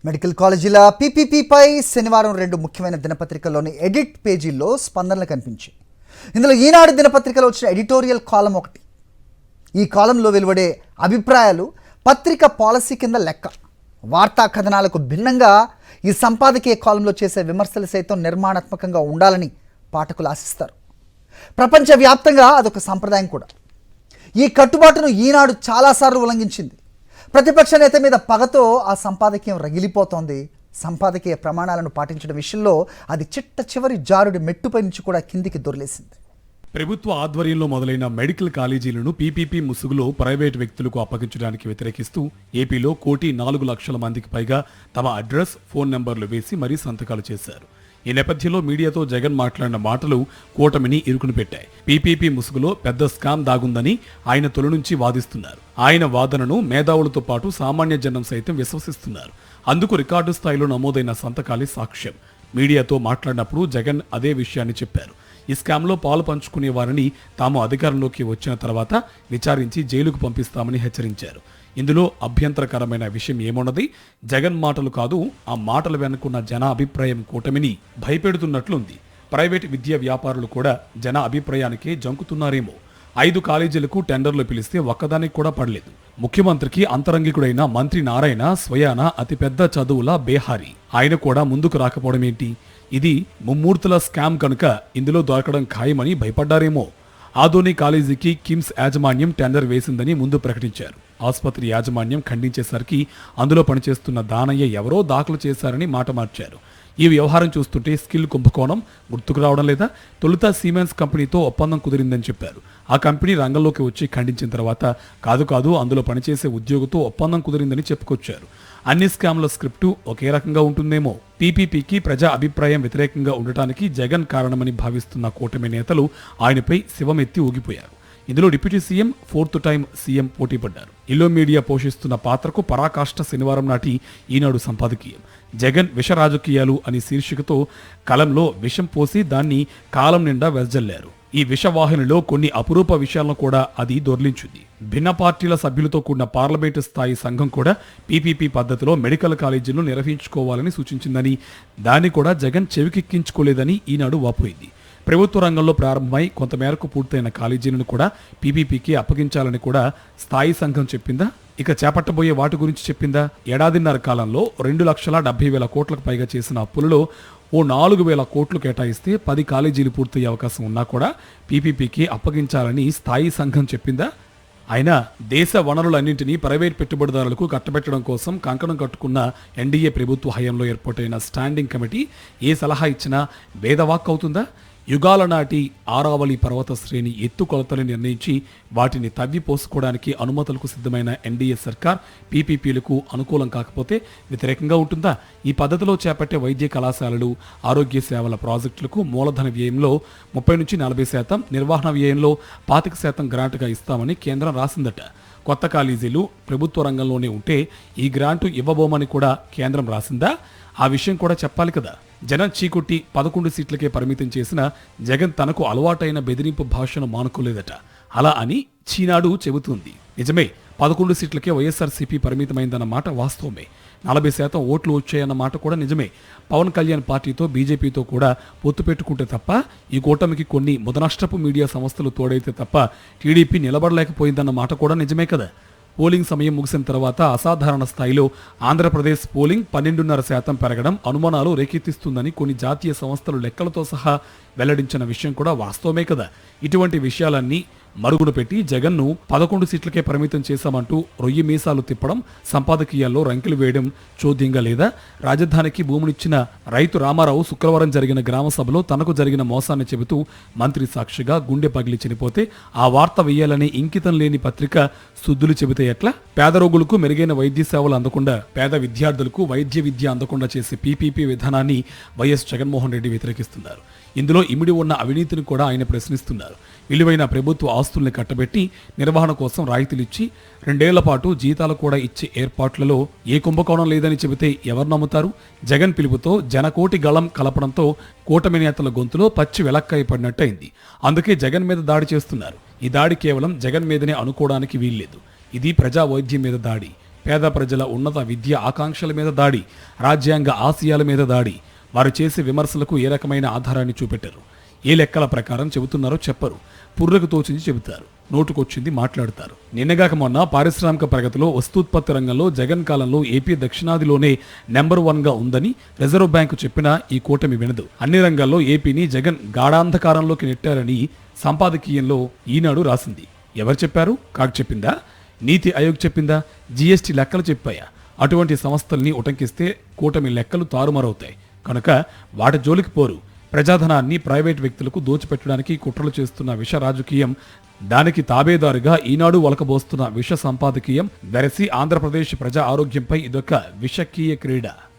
Medical కాలేజీల పీపీపీపై శనివారం 2 ముఖ్యమైన దినపత్రికల్లోని ఎడిట్ పేజీల్లో స్పందనలు కనిపించాయి. ఇందులో ఈనాడు దినపత్రికలో వచ్చిన ఎడిటోరియల్ కాలం ఒకటి. ఈ కాలంలో వెలువడే అభిప్రాయాలు పత్రిక పాలసీ కింద లెక్క. వార్తా కథనాలకు భిన్నంగా ఈ సంపాదకీయ కాలంలో చేసే విమర్శలు సైతం నిర్మాణాత్మకంగా ఉండాలని పాఠకులు ఆశిస్తారు. ప్రపంచవ్యాప్తంగా అదొక సంప్రదాయం కూడా. ఈ కట్టుబాటును ఈనాడు చాలాసార్లు ఉల్లంఘించింది. ప్రతిపక్ష నేత మీద పగతో ఆ సంపాదకీయం రగిలిపోతోంది. సంపాదకీయ ప్రమాణాలను పాటించడం విషయంలో అది చిట్ట చివరి జారుడి మెట్టుపై నుంచి కూడా కిందికి దొర్లేసింది. ప్రభుత్వ ఆధ్వర్యంలో మొదలైన మెడికల్ కాలేజీలను పీపీపీ ముసుగులో ప్రైవేటు వ్యక్తులకు అప్పగించడానికి వ్యతిరేకిస్తూ ఏపీలో 1,04,00,000 మందికి పైగా తమ అడ్రస్, ఫోన్ నెంబర్లు వేసి మరీ సంతకాలు చేశారు. ఈ నేపథ్యంలో మీడియాతో జగన్ మాట్లాడిన మాటలు కూటమిని ఇరుకుని పెట్టాయి. పీపీపీ ముసుగులో పెద్ద స్కామ్ దాగుందని ఆయన తొలి నుంచి వాదిస్తున్నారు. ఆయన వాదనను మేధావులతో పాటు సామాన్య జనం సైతం విశ్వసిస్తున్నారు. అందుకు రికార్డు స్థాయిలో నమోదైన సంతకాలే సాక్ష్యం. మీడియాతో మాట్లాడినప్పుడు జగన్ అదే విషయాన్ని చెప్పారు. ఈ స్కామ్లో పాలు పంచుకునే వారిని తాము అధికారంలోకి వచ్చిన తర్వాత విచారించి జైలుకు పంపిస్తామని హెచ్చరించారు. ఇందులో అభ్యంతరకరమైన విషయం ఏమున్నది? జగన్ మాటలు కాదు, ఆ మాటల వెనుకున్న జన అభిప్రాయం కూటమిని భయపెడుతున్నట్లుంది. ప్రైవేట్ విద్యా వ్యాపారులు కూడా జన అభిప్రాయానికే జంకుతున్నారేమో. 5 కాలేజీలకు టెండర్లు పిలిస్తే ఒక్కదానికి కూడా పడలేదు. ముఖ్యమంత్రికి అంతరంగికుడైన మంత్రి నారాయణ స్వయాన అతిపెద్ద చదువుల బేహారీ. ఆయన కూడా ముందుకు రాకపోవడం ఏంటి? ఇది ముమ్మూర్తుల స్కామ్ కనుక ఇందులో దొరకడం ఖాయమని భయపడ్డారేమో. ఆదోని కాలేజీకి కిమ్స్ యాజమాన్యం టెండర్ వేసిందని ముందు ప్రకటించారు. ఆసుపత్రి యాజమాన్యం ఖండించేసరికి అందులో పనిచేస్తున్న దానయ్య ఎవరో దాఖలు చేశారని మాట మార్చారు. ఈ వ్యవహారం చూస్తుంటే స్కిల్ కుంభకోణం గుర్తుకు రావడం లేదా? తొలుత సిమెన్స్ కంపెనీతో ఒప్పందం కుదిరిందని చెప్పారు. ఆ కంపెనీ రంగంలోకి వచ్చి ఖండించిన తర్వాత కాదు అందులో పనిచేసే ఉద్యోగితో ఒప్పందం కుదిరిందని చెప్పుకొచ్చారు. అన్ని స్కామ్ల స్క్రిప్టు ఒకే రకంగా ఉంటుందేమో. పీపీపీకి ప్రజా అభిప్రాయం వ్యతిరేకంగా ఉండటానికి జగన్ కారణమని భావిస్తున్న కూటమి నేతలు ఆయనపై శివమెత్తి ఊగిపోయారు. ఇందులో deputy CM, 4th time CM పోటీ పడ్డారు. ఇల్లో మీడియా పోషిస్తున్న పాత్రకు పరాకాష్ట శనివారం నాటి ఈనాడు సంపాదకీయం. జగన్ విష రాజకీయాలు అని శీర్షికతో కలంలో విషం పోసి దాన్ని కాలం నిండా వెదజల్లారు. ఈ విషవాహినిలో కొన్ని అపురూప విషయాలను కూడా అది దొర్లించింది. భిన్న పార్టీల సభ్యులతో కూడిన పార్లమెంటు స్థాయి సంఘం కూడా పీపీపీ పద్ధతిలో మెడికల్ కాలేజీలను నిర్వహించుకోవాలని సూచించిందని, దాన్ని కూడా జగన్ చెవికెక్కించుకోలేదని ఈనాడు వాపోయింది. ప్రభుత్వ రంగంలో ప్రారంభమై కొంతమేరకు పూర్తయిన కాలేజీలను కూడా పీపీపీకి అప్పగించాలని కూడా స్థాయి సంఘం చెప్పిందా? ఇక చేపట్టబోయే వాటి గురించి చెప్పిందా? ఏడాదిన్నర కాలంలో 2,70,000 కోట్లకు పైగా చేసిన అప్పులలో ఓ 4,000 కోట్లు కేటాయిస్తే 10 కాలేజీలు పూర్తయ్యే అవకాశం ఉన్నా కూడా పీపీపీకి అప్పగించాలని స్థాయి సంఘం చెప్పిందా? అయినా దేశ వనరులన్నింటినీ ప్రైవేట్ పెట్టుబడిదారులకు కట్టబెట్టడం కోసం కంకణం కట్టుకున్న ఎన్డీఏ ప్రభుత్వ హయాంలో ఏర్పాటైన స్టాండింగ్ కమిటీ ఏ సలహా ఇచ్చినా వేదవాక్ అవుతుందా? యుగాల నాటి ఆరావళి పర్వత శ్రేణి ఎత్తు కొలతలు నిర్ణయించి వాటిని తవ్వి పోసుకోవడానికి అనుమతులకు సిద్ధమైన ఎన్డీఏ సర్కార్ పీపీపీలకు అనుకూలం కాకపోతే వ్యతిరేకంగా ఉంటుందా? ఈ పద్ధతిలో చేపట్టే వైద్య కళాశాలలు, ఆరోగ్య సేవల ప్రాజెక్టులకు మూలధన వ్యయంలో 30-40%, నిర్వహణ వ్యయంలో 25% గ్రాంట్గా ఇస్తామని కేంద్రం రాసిందట. కొత్త కాలేజీలు ప్రభుత్వ రంగంలోనే ఉంటే ఈ గ్రాంటు ఇవ్వబోమని కూడా కేంద్రం రాసిందా? ఆ విషయం కూడా చెప్పాలి కదా. జనం చీకొట్టి 11 సీట్లకే పరిమితం చేసిన జగన్ తనకు అలవాటైన బెదిరింపు భాషను మానుకోలేదట. అలా అని చీనాడు చెబుతుంది. నిజమే, 11 సీట్లకే వైఎస్ఆర్సీపీ పరిమితమైందన్న మాట వాస్తవమే. 40% ఓట్లు వచ్చాయన్న మాట కూడా నిజమే. పవన్ కళ్యాణ్ పార్టీతో బీజేపీతో కూడా పొత్తు పెట్టుకుంటే తప్ప, ఈ కూటమికి కొన్ని ముదనష్టపు మీడియా సంస్థలు తోడైతే తప్ప టీడీపీ నిలబడలేకపోయిందన్న మాట కూడా నిజమే కదా. పోలింగ్ సమయం ముగిసిన తర్వాత అసాధారణ స్థాయిలో ఆంధ్రప్రదేశ్ పోలింగ్ 12.5% పెరగడం అనుమానాలు రేకెత్తిస్తుందని కొన్ని జాతీయ సంస్థలు లెక్కలతో సహా వెల్లడించిన విషయం కూడా వాస్తవమే కదా. ఇటువంటి విషయాలన్నీ మరుగున పెట్టి జగన్ను 11 సీట్లకే పరిమితం చేశామంటూ రొయ్యి మీసాలు తిప్పడం, సంపాదకీయాల్లో రంకెలు వేయడం చోద్యంగా లేదా? రాజధానికి భూమునిచ్చిన రైతు రామారావు శుక్రవారం జరిగిన గ్రామ సభలో తనకు జరిగిన మోసాన్ని చెబుతూ మంత్రి సాక్షిగా గుండె పగిలి చనిపోతే ఆ వార్త వేయాలనే ఇంకితం లేని పత్రిక సుద్దులు చెబితే ఎట్లా? పేద రోగులకు మెరుగైన వైద్య సేవలు అందకుండా, పేద విద్యార్థులకు వైద్య విద్య అందకుండా చేసే పీపీపీ విధానాన్ని వైఎస్ జగన్మోహన్ రెడ్డి వ్యతిరేకిస్తున్నారు. ఇందులో ఇమిడి ఉన్న అవినీతిని కూడా ఆయన ప్రశ్నిస్తున్నారు. విలువైన ప్రభుత్వ ఆస్తుల్ని కట్టబెట్టి నిర్వహణ కోసం రాయితీలిచ్చి 2 ఏళ్ల పాటు జీతాలు కూడా ఇచ్చే ఏర్పాట్లలో ఏ కుంభకోణం లేదని చెబితే ఎవరు నమ్ముతారు? జగన్ పిలుపుతో జనకోటి గళం కలపడంతో కూటమి నేతల గొంతులో పచ్చి వెలక్కాయ పడినట్టయింది. అందుకే జగన్ మీద దాడి చేస్తున్నారు. ఈ దాడి కేవలం జగన్ మీదనే అనుకోవడానికి వీల్లేదు. ఇది ప్రజా వైద్యం మీద దాడి. పేద ప్రజల ఉన్నత విద్య ఆకాంక్షల మీద దాడి, రాజ్యాంగ ఆశయాల మీద దాడి. వారు చేసే విమర్శలకు ఏ రకమైన ఆధారాన్ని చూపెట్టరు. ఏ లెక్కల ప్రకారం చెబుతున్నారో చెప్పరు. పుర్రకు తోచించి చెబుతారు. నోటుకొచ్చింది మాట్లాడతారు. నిన్నగాక మొన్న పారిశ్రామిక ప్రగతిలో, వస్తూత్పత్తి రంగంలో జగన్ కాలంలో ఏపీ దక్షిణాదిలోనే నెంబర్ 1గా ఉందని రిజర్వ్ బ్యాంకు చెప్పినా ఈ కూటమి వినదు. అన్ని రంగాల్లో ఏపీని జగన్ గాఢాంధకారంలోకి నెట్టారని సంపాదకీయంలో ఈనాడు రాసింది. ఎవరు చెప్పారు? కాగ్ చెప్పిందా? నీతి ఆయోగ్ చెప్పిందా? జీఎస్టీ లెక్కలు చెప్పాయా? అటువంటి సంస్థల్ని ఉటంకిస్తే కూటమి లెక్కలు తారుమారవుతాయి. కనుక వాటి జోలికి పోరు. ప్రజాధనాన్ని ప్రైవేట్ వ్యక్తులకు దోచిపెట్టడానికి కుట్రలు చేస్తున్న విష రాజకీయం, దానికి తాబేదారుగా ఈనాడు ఒలకబోస్తున్న విష సంపాదకీయం వెరసి ఆంధ్రప్రదేశ్ ప్రజా ఆరోగ్యంపై ఇదొక విషకీయ క్రీడ.